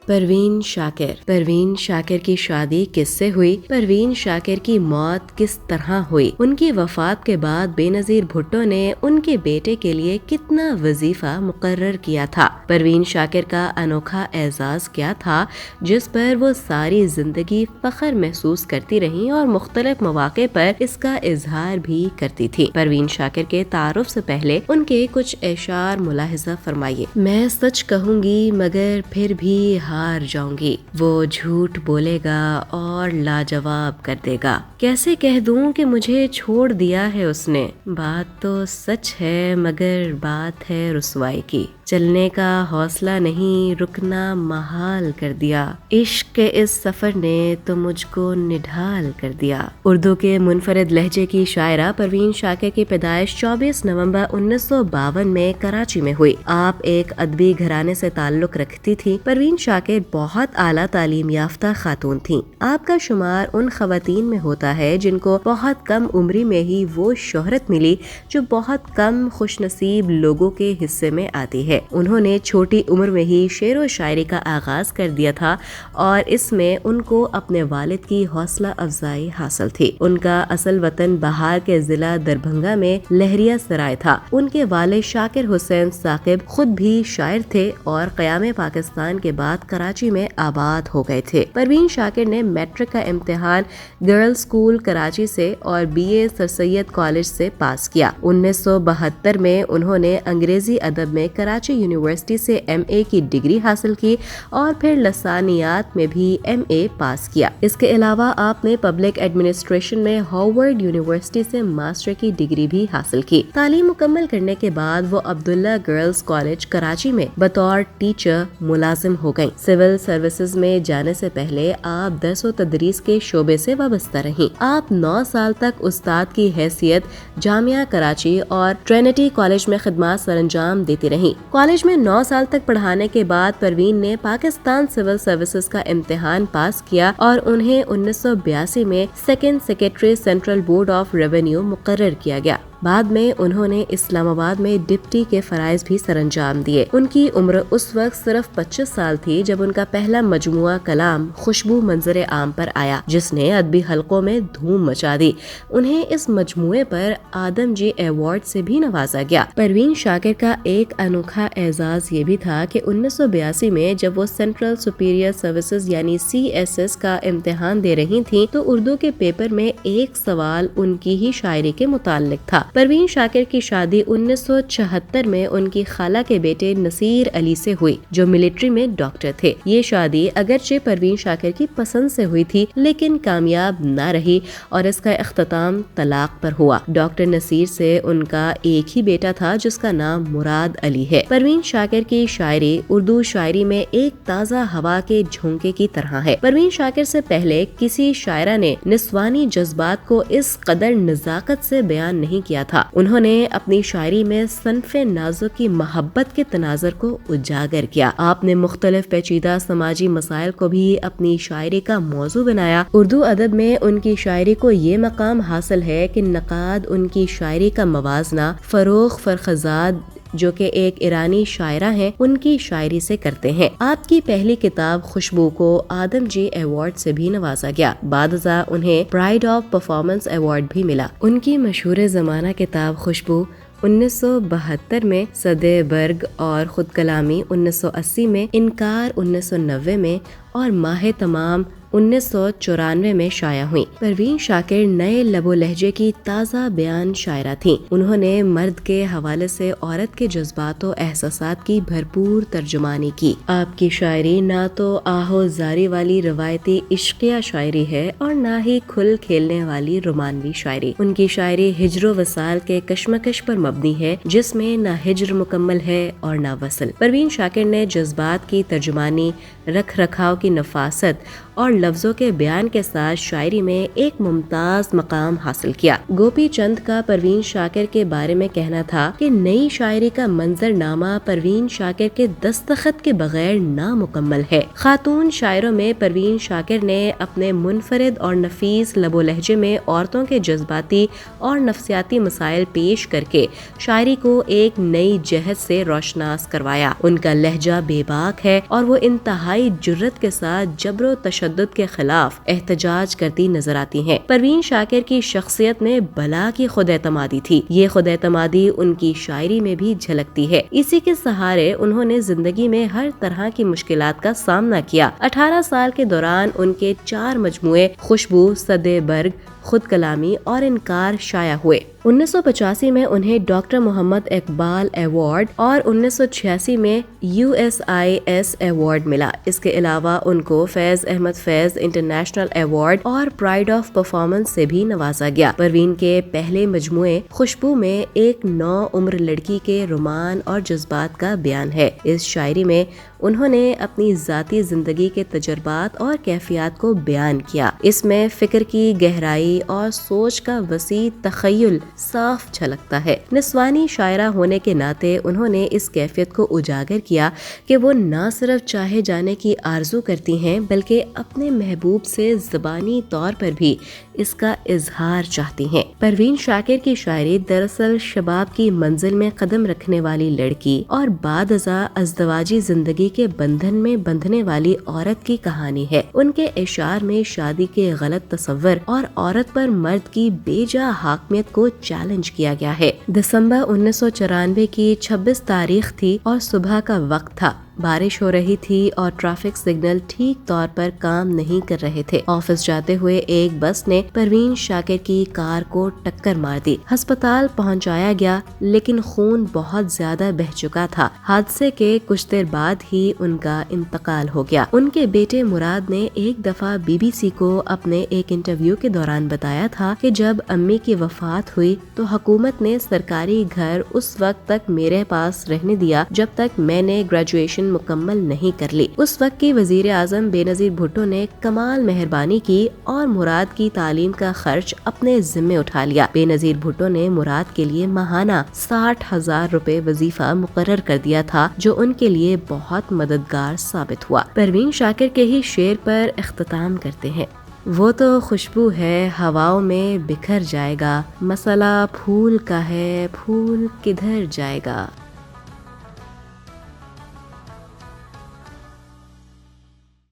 پروین شاکر کی شادی کس سے ہوئی؟ پروین شاکر کی موت کس طرح ہوئی؟ ان کی وفات کے بعد بے نظیر بھٹو نے ان کے بیٹے کے لیے کتنا وظیفہ مقرر کیا تھا؟ پروین شاکر کا انوکھا اعزاز کیا تھا جس پر وہ ساری زندگی فخر محسوس کرتی رہیں اور مختلف مواقع پر اس کا اظہار بھی کرتی تھی؟ پروین شاکر کے تعارف سے پہلے ان کے کچھ اشعار ملاحظہ فرمائیے۔ میں سچ کہوں گی مگر پھر بھی ہار جاؤں گی، وہ جھوٹ بولے گا اور لاجواب کر دے گا۔ کیسے کہہ دوں کہ مجھے چھوڑ دیا ہے اس نے؟ بات تو سچ ہے مگر بات ہے رسوائی کی۔ چلنے کا حوصلہ نہیں، رکنا محال کر دیا، عشق کے اس سفر نے تو مجھ کو نڈھال کر دیا۔ اردو کے منفرد لہجے کی شاعرہ پروین شاکر کی پیدائش 24 نومبر 1952 میں کراچی میں ہوئی۔ آپ ایک ادبی گھرانے سے تعلق رکھتی تھی۔ پروین شاکر بہت اعلیٰ تعلیم یافتہ خاتون تھیں۔ آپ کا شمار ان خواتین میں ہوتا ہے جن کو بہت کم عمری میں ہی وہ شہرت ملی جو بہت کم خوش نصیب لوگوں کے حصے میں آتی ہے۔ انہوں نے چھوٹی عمر میں ہی شعر و شاعری کا آغاز کر دیا تھا اور اس میں ان کو اپنے والد کی حوصلہ افزائی حاصل تھی۔ ان کا اصل وطن بہار کے ضلع دربھنگا میں لہریہ سرائے تھا۔ ان کے والد شاکر حسین ثاقب خود بھی شاعر تھے اور قیام پاکستان کے بعد کراچی میں آباد ہو گئے تھے۔ پروین شاکر نے میٹرک کا امتحان گرلز اسکول کراچی سے اور BA سر سید کالج سے پاس کیا۔ 1972 میں انہوں نے انگریزی ادب میں کراچی یونیورسٹی سے MA کی ڈگری حاصل کی اور پھر لسانیات میں بھی MA پاس کیا۔ اس کے علاوہ آپ نے پبلک ایڈمنسٹریشن میں ہارورڈ یونیورسٹی سے ماسٹر کی ڈگری بھی حاصل کی۔ تعلیم مکمل کرنے کے بعد وہ عبداللہ گرلز کالج کراچی میں بطور ٹیچر ملازم ہو گئیں۔ سول سروسز میں جانے سے پہلے آپ درس و تدریس کے شعبے سے وابستہ رہیں۔ آپ 9 سال تک استاد کی حیثیت جامعہ کراچی اور ٹرینٹی کالج میں خدمات سر انجام دیتی رہیں۔ کالج میں 9 سال تک پڑھانے کے بعد پروین نے پاکستان سول سروسز کا امتحان پاس کیا اور انہیں 1982 میں second secretary central board of revenue مقرر کیا گیا۔ بعد میں انہوں نے اسلام آباد میں ڈپٹی کے فرائض بھی سر انجام دیے۔ ان کی عمر اس وقت صرف 25 سال تھی جب ان کا پہلا مجموعہ کلام خوشبو منظر عام پر آیا جس نے ادبی حلقوں میں دھوم مچا دی۔ انہیں اس مجموعے پر آدم جی ایوارڈ سے بھی نوازا گیا۔ پروین شاکر کا ایک انوکھا اعزاز یہ بھی تھا کہ 1982 میں جب وہ سینٹرل سپیریئر سروسز یعنی CSS کا امتحان دے رہی تھیں تو اردو کے پیپر میں ایک سوال ان کی ہی شاعری کے متعلق تھا۔ پروین شاکر کی شادی 1976 میں ان کی خالہ کے بیٹے نصیر علی سے ہوئی جو ملٹری میں ڈاکٹر تھے۔ یہ شادی اگرچہ پروین شاکر کی پسند سے ہوئی تھی لیکن کامیاب نہ رہی اور اس کا اختتام طلاق پر ہوا۔ ڈاکٹر نصیر سے ان کا ایک ہی بیٹا تھا جس کا نام مراد علی ہے۔ پروین شاکر کی شاعری اردو شاعری میں ایک تازہ ہوا کے جھونکے کی طرح ہے۔ پروین شاکر سے پہلے کسی شاعرہ نے نسوانی جذبات کو اس قدر نزاکت سے بیان نہیں کیا تھا۔ انہوں نے اپنی شاعری میں صنف نازک کی محبت کے تناظر کو اجاگر کیا۔ آپ نے مختلف پیچیدہ سماجی مسائل کو بھی اپنی شاعری کا موضوع بنایا۔ اردو ادب میں ان کی شاعری کو یہ مقام حاصل ہے کہ نقاد ان کی شاعری کا موازنہ فروغ فرخزاد جو کہ ایک ایرانی شاعرہ ہیں ان کی شاعری سے کرتے ہیں۔ آپ کی پہلی کتاب خوشبو کو آدم جی ایوارڈ سے بھی نوازا گیا۔ بعد ازاں انہیں پرائڈ آف پرفارمنس ایوارڈ بھی ملا۔ ان کی مشہور زمانہ کتاب خوشبو 1972 میں صدے برگ اور خود کلامی 1980 میں انکار 1990 میں اور ماہ تمام 1994 میں شائع ہوئی۔ پروین شاکر نئے لب و لہجے کی تازہ بیان شاعرہ تھیں۔ انہوں نے مرد کے حوالے سے عورت کے جذبات و احساسات کی بھرپور ترجمانی کی۔ آپ کی شاعری نہ تو آہو زاری والی روایتی عشقیہ شاعری ہے اور نہ ہی کھل کھیلنے والی رومانوی شاعری۔ ان کی شاعری ہجر و وصال کے کشمکش پر مبنی ہے جس میں نہ ہجر مکمل ہے اور نہ وصل۔ پروین شاکر نے جذبات کی ترجمانی، رکھ رکھاؤ کی نفاست اور لفظوں کے بیان کے ساتھ شاعری میں ایک ممتاز مقام حاصل کیا۔ گوپی چند کا پروین شاکر کے بارے میں کہنا تھا کہ نئی شاعری کا منظر نامہ پروین شاکر کے دستخط کے بغیر نامکمل ہے۔ خاتون شاعروں میں پروین شاکر نے اپنے منفرد اور نفیس لب و لہجے میں عورتوں کے جذباتی اور نفسیاتی مسائل پیش کر کے شاعری کو ایک نئی جہت سے روشناس کروایا۔ ان کا لہجہ بے باک ہے اور وہ انتہائی جرت کے ساتھ جبر و تشدد کے خلاف احتجاج کرتی نظر آتی ہیں۔ پروین شاکر کی شخصیت میں بلا کی خود اعتمادی تھی۔ یہ خود اعتمادی ان کی شاعری میں بھی جھلکتی ہے۔ اسی کے سہارے انہوں نے زندگی میں ہر طرح کی مشکلات کا سامنا کیا۔ 18 سال کے دوران ان کے 4 مجموعے خوشبو، صد برگ، خود کلامی اور انکار شائع ہوئے۔ 1985 میں انہیں ڈاکٹر محمد اقبال ایوارڈ اور 1986 میں USIS ایوارڈ ملا۔ اس کے علاوہ ان کو فیض احمد فیض انٹرنیشنل ایوارڈ اور پرائڈ آف پرفارمنس سے بھی نوازا گیا۔ پروین کے پہلے مجموعے خوشبو میں ایک نو عمر لڑکی کے رومان اور جذبات کا بیان ہے۔ اس شاعری میں انہوں نے اپنی ذاتی زندگی کے تجربات اور کیفیات کو بیان کیا۔ اس میں فکر کی گہرائی اور سوچ کا وسیع تخیل صاف جھلکتا ہے۔ نسوانی شاعرہ ہونے کے ناطے انہوں نے اس کیفیت کو اجاگر کیا کہ وہ نہ صرف چاہے جانے کی آرزو کرتی ہیں بلکہ اپنے محبوب سے زبانی طور پر بھی اس کا اظہار چاہتی ہیں۔ پروین شاکر کی شاعری دراصل شباب کی منزل میں قدم رکھنے والی لڑکی اور بعد ازاں ازدواجی زندگی کے بندھن میں بندھنے والی عورت کی کہانی ہے۔ ان کے اشعار میں شادی کے غلط تصور اور عورت پر مرد کی بے جا حاکمیت کو چیلنج کیا گیا ہے۔ دسمبر 1994 کی 26 تاریخ تھی اور صبح کا وقت تھا۔ بارش ہو رہی تھی اور ٹریفک سگنل ٹھیک طور پر کام نہیں کر رہے تھے۔ آفس جاتے ہوئے ایک بس نے پروین شاکر کی کار کو ٹکر مار دی۔ ہسپتال پہنچایا گیا لیکن خون بہت زیادہ بہہ چکا تھا۔ حادثے کے کچھ دیر بعد ہی ان کا انتقال ہو گیا۔ ان کے بیٹے مراد نے ایک دفعہ BBC کو اپنے ایک انٹرویو کے دوران بتایا تھا کہ جب امی کی وفات ہوئی تو حکومت نے سرکاری گھر اس وقت تک میرے پاس رہنے دیا جب تک میں نے گریجویشن مکمل نہیں کر لی۔ اس وقت کی وزیر اعظم بے نظیر بھٹو نے کمال مہربانی کی اور مراد کی تعلیم کا خرچ اپنے ذمے اٹھا لیا۔ بے نظیر بھٹو نے مراد کے لیے ماہانہ 60,000 روپے وظیفہ مقرر کر دیا تھا جو ان کے لیے بہت مددگار ثابت ہوا۔ پروین شاکر کے ہی شعر پر اختتام کرتے ہیں۔ وہ تو خوشبو ہے ہواؤں میں بکھر جائے گا، مسئلہ پھول کا ہے پھول کدھر جائے گا۔